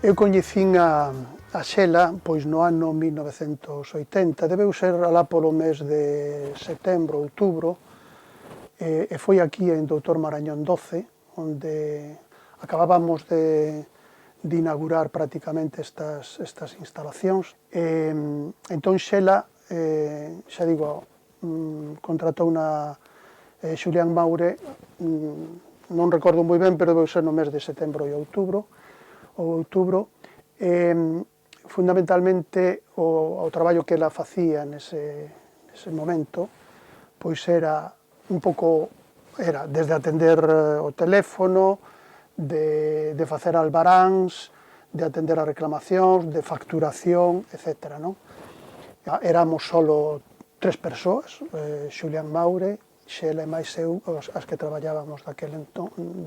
Eu coñecín a Xela pois no ano 1980, debeu ser alá polo mes de setembro, outubro, e foi aquí en Doutor Marañón 12, onde acabábamos de inaugurar prácticamente estas instalacións. Entón Xela, xa digo, contratou na Xulián Maure, non recordo moi ben, pero debeu ser no mes de setembro e outubro, fundamentalmente o traballo que ela facía nese momento, pois era un pouco, era desde atender o teléfono, de facer albaráns, de atender as reclamacións, de facturación, etc. Éramos solo 3 persoas, Xulián Maure, Xela e máis eu, as que traballábamos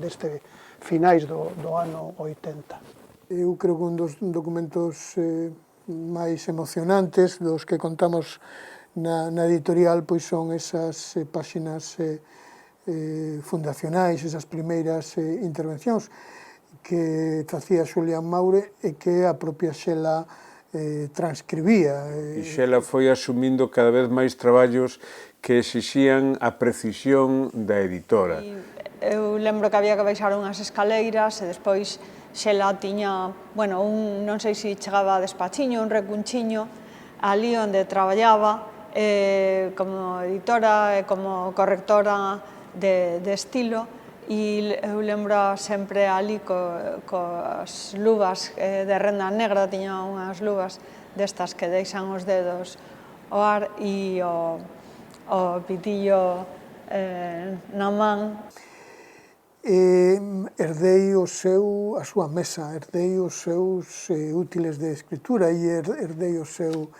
deste finais do ano 80. Eu creo que un dos documentos máis emocionantes dos que contamos na editorial pois son esas páxinas fundacionais, esas primeiras intervencións que facía Xulián Maure e que a propia Xela transcribía. E Xela foi asumindo cada vez máis traballos que exixían a precisión da editora. Eu lembro que había que baixar unhas escaleiras e despois Xela tiña, bueno, non sei se chegaba a despachiño, un recunchiño, ali onde traballaba como editora e como correctora de estilo, e eu lembro sempre ali coas luvas de renda negra, tiña unhas luvas destas que deixan os dedos ao ar e o pitillo na man. Herdei a súa mesa, herdei os seus útiles de escritura e herdei o seu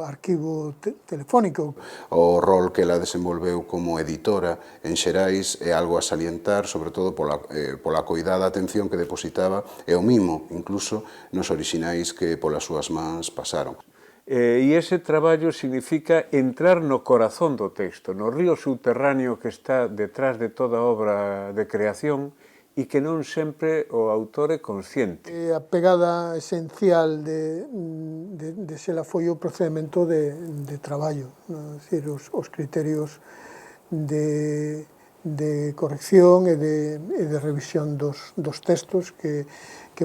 arquivo telefónico. O rol que ela desenvolveu como editora en Xerais é algo a salientar, sobre todo pola coidada atención que depositaba e o mimo, incluso, nos orixinais que polas súas mans pasaron. E ese traballo significa entrar no corazón do texto, no río subterráneo que está detrás de toda obra de creación e que non sempre o autor é consciente. A pegada esencial de Xela foi o procedimento de traballo, é dicir, os criterios de corrección e de revisión dos textos que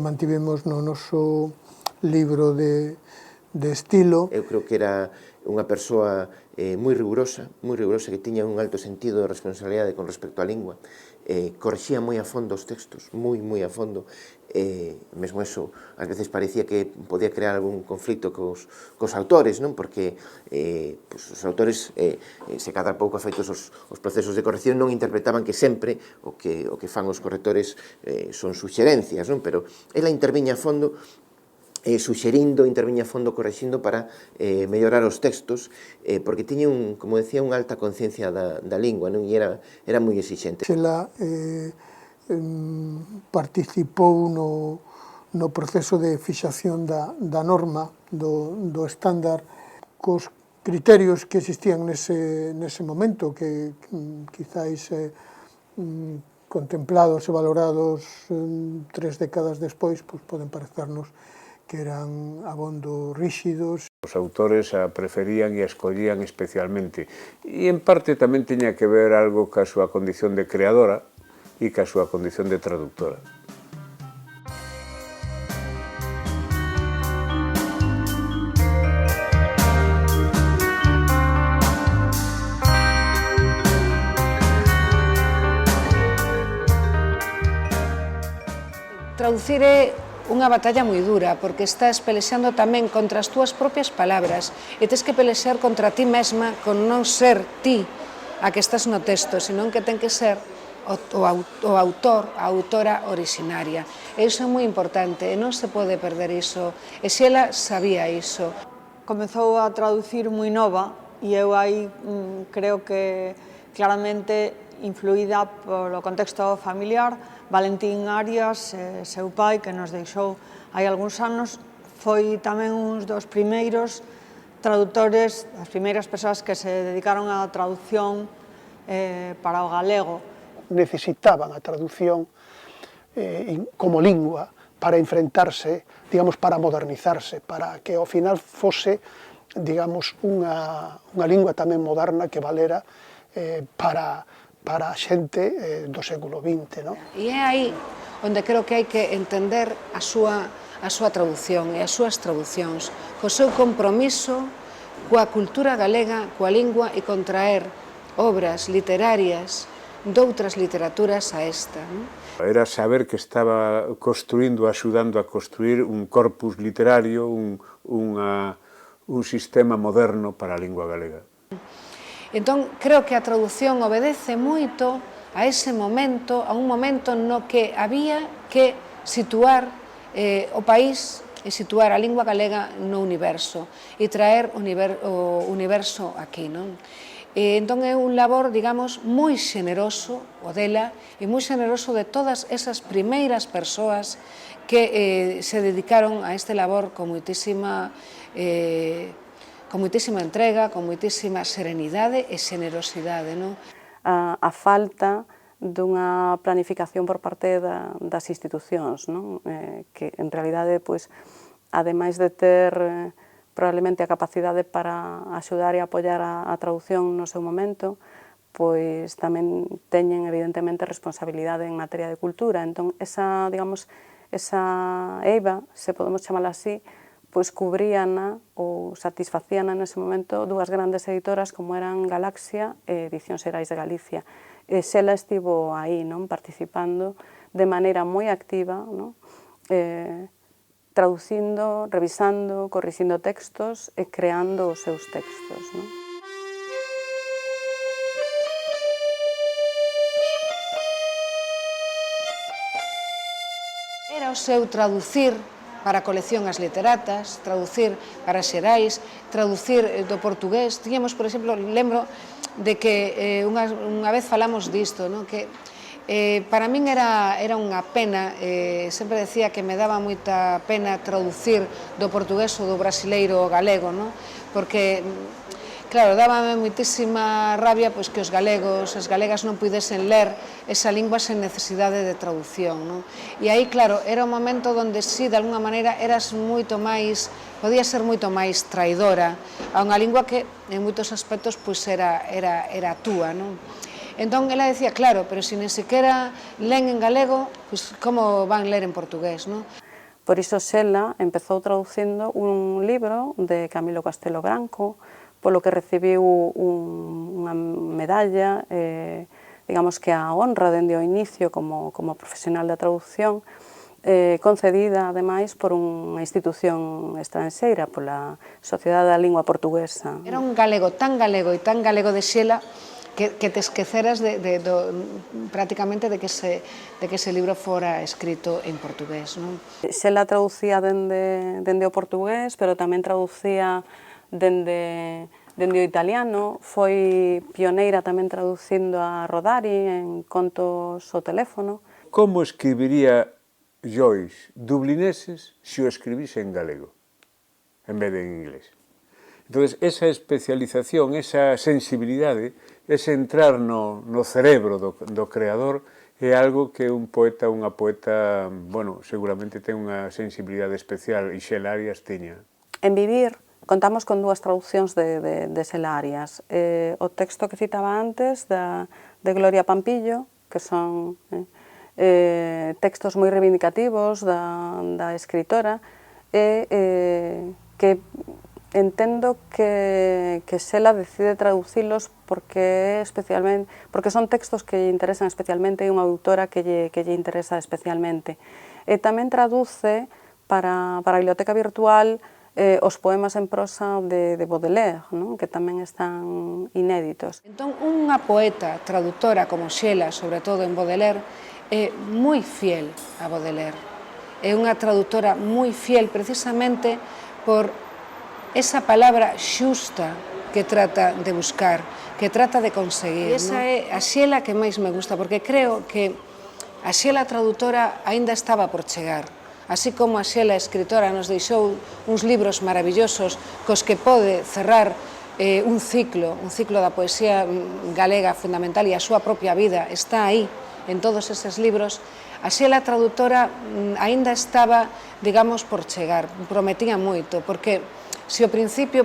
mantivemos no noso libro de estilo. Eu creo que era unha persoa moi rigurosa, que tiña un alto sentido de responsabilidade con respecto á lingua, correxía moi a fondo os textos, moi a fondo, mesmo eso, ás veces parecía que podía crear algún conflito cos autores, non? Porque os autores, se cada pouco afeitos os procesos de corrección, non interpretaban que sempre o que fan os correctores son suxerencias, non? Pero ela interviña a fondo, suxerindo, interviña a fondo, correxindo para mellorar os textos, porque tiña, como decía, unha alta conciencia da lingua, non? E era moi exixente. Xela participou no proceso de fixación da norma, do estándar, cos criterios que existían nese momento, que quizáis contemplados e valorados 3 décadas despois, poden parecernos que eran abondo ríxidos. Os autores a preferían e a escollían especialmente. E en parte tamén tiña que ver algo ca súa condición de creadora e ca súa condición de traductora. Traducir é unha batalla moi dura, porque estás pelexando tamén contra as túas propias palabras e tens que pelexar contra ti mesma con non ser ti a que estás no texto, senón que ten que ser o autor, a autora orixinaria. E iso é moi importante, e non se pode perder iso. E Xela sabía iso. Comezou a traducir moi nova e eu aí creo que claramente influída polo contexto familiar. Valentín Arias, seu pai, que nos deixou hai algúns anos, foi tamén un dos primeiros traductores, as primeiras persoas que se dedicaron á traducción para o galego. Necesitaban a traducción como lingua para enfrentarse, digamos, para modernizarse, para que ao final fose, digamos, unha lingua tamén moderna que valera para a xente do século XX, non? E é aí onde creo que hai que entender a súa traducción e as súas traducións, co seu compromiso coa cultura galega, coa lingua e contraer obras literarias doutras literaturas a esta. Era saber que estaba construindo, axudando a construir un corpus literario, un sistema moderno para a lingua galega. Entón, creo que a traducción obedece moito a ese momento, a un momento no que había que situar o país e situar a lingua galega no universo e traer o universo aquí, non? Entón é un labor, digamos, moi xeneroso o dela e moi xeneroso de todas esas primeiras persoas que se dedicaron a este labor con moitísima entrega, con moitísima serenidade e xenerosidade, non? A falta dunha planificación por parte das institucións, non? Que en realidade, pois, ademais de ter probablemente a capacidade para axudar e apoiar a traducción no seu momento, pois tamén teñen evidentemente responsabilidade en materia de cultura. Entón, esa, digamos, esa eiva, se podemos chamala así, pois cubríana ou satisfacíana nese momento dúas grandes editoras como eran Galaxia e Edicións Xerais de Galicia. E Xela estivo aí, non, participando de maneira moi activa, non? Traducindo, revisando, corrixindo textos e creando os seus textos, non? Era o seu traducir para a colección As Literatas, traducir para Xerais, traducir do portugués. Tiñamos, por exemplo, lembro de que unha vez falamos disto, non? Que para min era unha pena, sempre decía que me daba moita pena traducir do portugués ou do brasileiro ao galego, non? Porque, claro, dábame moitísima rabia pois, que os galegos, as galegas non puidesen ler esa lingua sen necesidade de traducción, non? E aí, claro, era un momento onde sí, de alguna maneira, eras moito máis, podía ser moito máis traidora a unha lingua que, en moitos aspectos, pois era túa, non? Entón, ela decía, claro, pero se nen sequera len en galego, pois como van ler en portugués, non? Por iso Xela empezou traducindo un libro de Camilo Castelo Branco, polo que recibiu unha medalla, digamos que a honra dende o inicio como profesional da traducción, concedida, ademais, por unha institución estranxeira, pola Sociedade da Lingua Portuguesa. Era un galego tan galego e tan galego de Xela que te esqueceras prácticamente de que ese libro fora escrito en portugués, non? Xela traducía dende o portugués, pero tamén traducía dende o italiano, foi pioneira tamén traducindo a Rodari en Contos ao teléfono. Como escribiría Joyce dublineses se o escribise en galego, en vez de en inglés? Entón, esa especialización, esa sensibilidade, ese entrar no cerebro do creador é algo que un poeta, unha poeta, bueno, seguramente ten unha sensibilidade especial e Xela Arias tiña. En Vivir contamos con dúas traduccións de Xela Arias. O texto que citaba antes, de Gloria Pampillo, que son textos moi reivindicativos da escritora, que entendo que Xela decide traducilos porque son textos que lle interesan especialmente e unha autora que lle interesa especialmente. E tamén traduce para a biblioteca virtual os poemas en prosa de Baudelaire, non? Que tamén están inéditos. Entón, unha poeta traductora como Xela, sobre todo en Baudelaire, é moi fiel a Baudelaire. É unha traductora moi fiel precisamente por esa palabra xusta que trata de buscar, que trata de conseguir. E esa é a Xela que máis me gusta, porque creo que a Xela traductora aínda estaba por chegar. Así como a Xela escritora nos deixou uns libros maravillosos cos que pode cerrar un ciclo da poesía galega fundamental e a súa propia vida está aí en todos eses libros, A Xela traductora aínda estaba, digamos, por chegar, prometía moito, porque se ao principio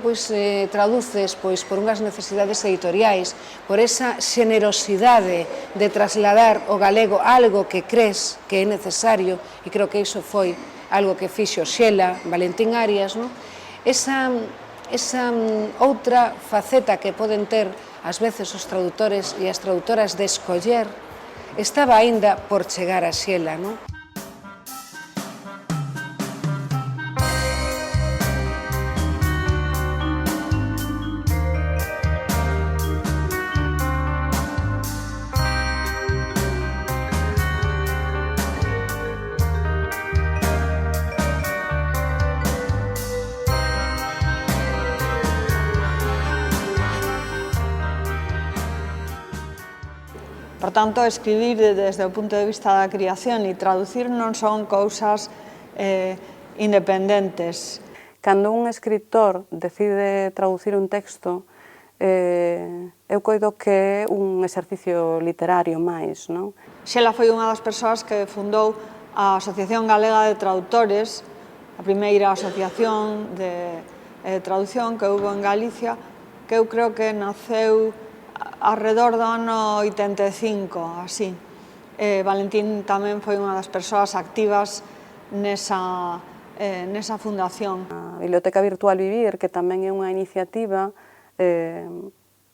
traduces por unhas necesidades editoriais, por esa xenerosidade de trasladar ao galego algo que crees que é necesario, e creo que iso foi algo que fixo Xela, Valentín Arias, esa outra faceta que poden ter ás veces os traductores e as traductoras de escoller, estaba aínda por chegar a Xela, non? Por tanto, escribir desde o punto de vista da creación e traducir non son cousas independentes. Cando un escritor decide traducir un texto, eu coido que é un exercicio literario máis, non? Xela foi unha das persoas que fundou a Asociación Galega de Traductores, a primeira asociación de traducción que houve en Galicia, que eu creo que naceu arredor do ano 85, así. Valentín tamén foi unha das persoas activas nesa fundación. A Biblioteca Virtual Vivir, que tamén é unha iniciativa,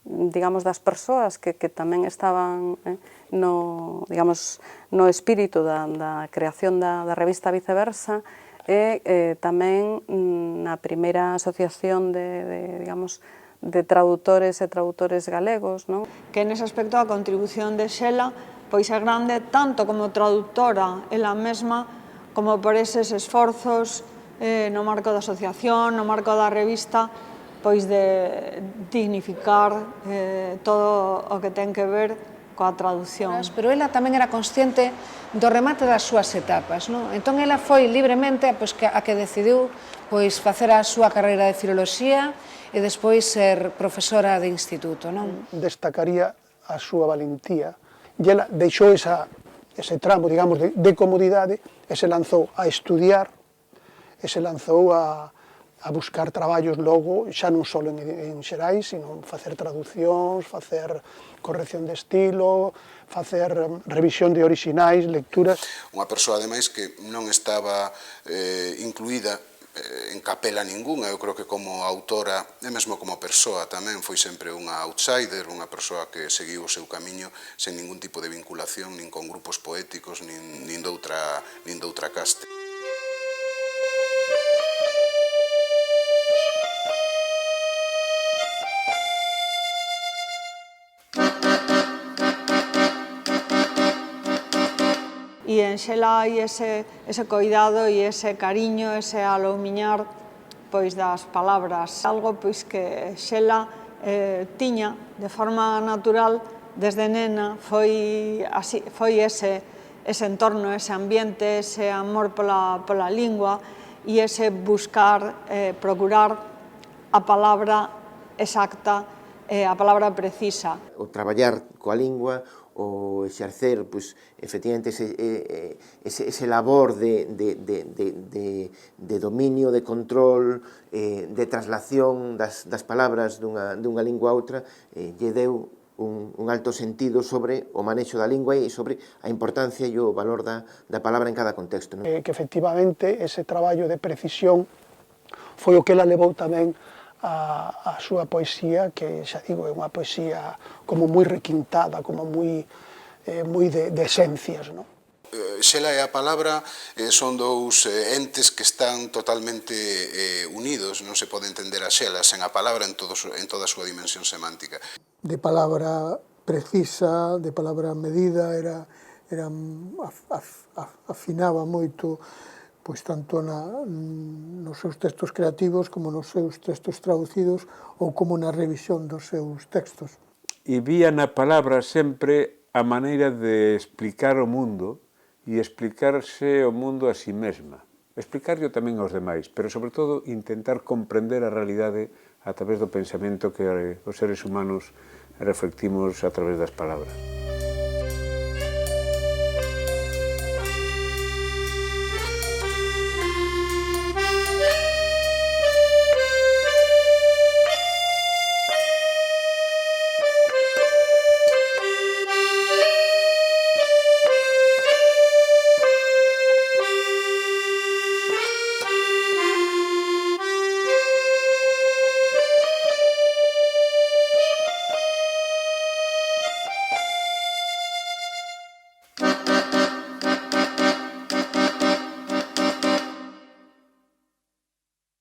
digamos, das persoas que tamén estaban no espírito da creación da revista Viceversa, e tamén na primeira asociación de traductores e traductores galegos, non? Que nese aspecto a contribución de Xela pois é grande tanto como traductora ela mesma, como por eses esforzos no marco da asociación, no marco da revista, pois de dignificar todo o que ten que ver coa traducción. Pero ela tamén era consciente do remate das súas etapas, non? Entón ela foi libremente a que decidiu facer a súa carreira de filoloxía e despois ser profesora de instituto, non? Destacaría a súa valentía. E ela deixou ese tramo, digamos, de comodidade e se lanzou a estudiar e se lanzou a buscar traballos logo, xa non só en xerais, sino facer traducións, facer corrección de estilo, facer revisión de orixinais, lecturas. Unha persoa, ademais, que non estaba incluída en capela ningunha. Eu creo que como autora e mesmo como persoa tamén foi sempre unha outsider, unha persoa que seguiu o seu camiño sen ningún tipo de vinculación nin con grupos poéticos nin doutra caste. E en Xela hai ese coidado e ese cariño, ese aloumiñar das palabras. Algo que Xela tiña de forma natural desde nena, foi ese entorno, ese ambiente, ese amor pola lingua e ese buscar, procurar a palabra exacta, a palabra precisa. O traballar coa lingua, o exercer, efectivamente, ese labor de dominio, de control, de traslación das palabras dunha lingua a outra, lle deu un alto sentido sobre o manexo da lingua e sobre a importancia e o valor da palabra en cada contexto. Que efectivamente ese traballo de precisión foi o que ela levou tamén a súa poesía, que xa digo, é unha poesía como moi requintada, como moi de esencias, non? Xela e a palabra son dous entes que están totalmente unidos, non se pode entender a Xela sen a palabra en toda a súa dimensión semántica. De palabra precisa, de palabra medida, afinaba moito, tanto nos seus textos creativos como nos seus textos traducidos ou como na revisión dos seus textos. E vía na palabra sempre a maneira de explicar o mundo e explicarse o mundo a si mesma. Explicarlo tamén aos demais, pero sobre todo intentar comprender a realidade a través do pensamento que os seres humanos reflectimos a través das palabras.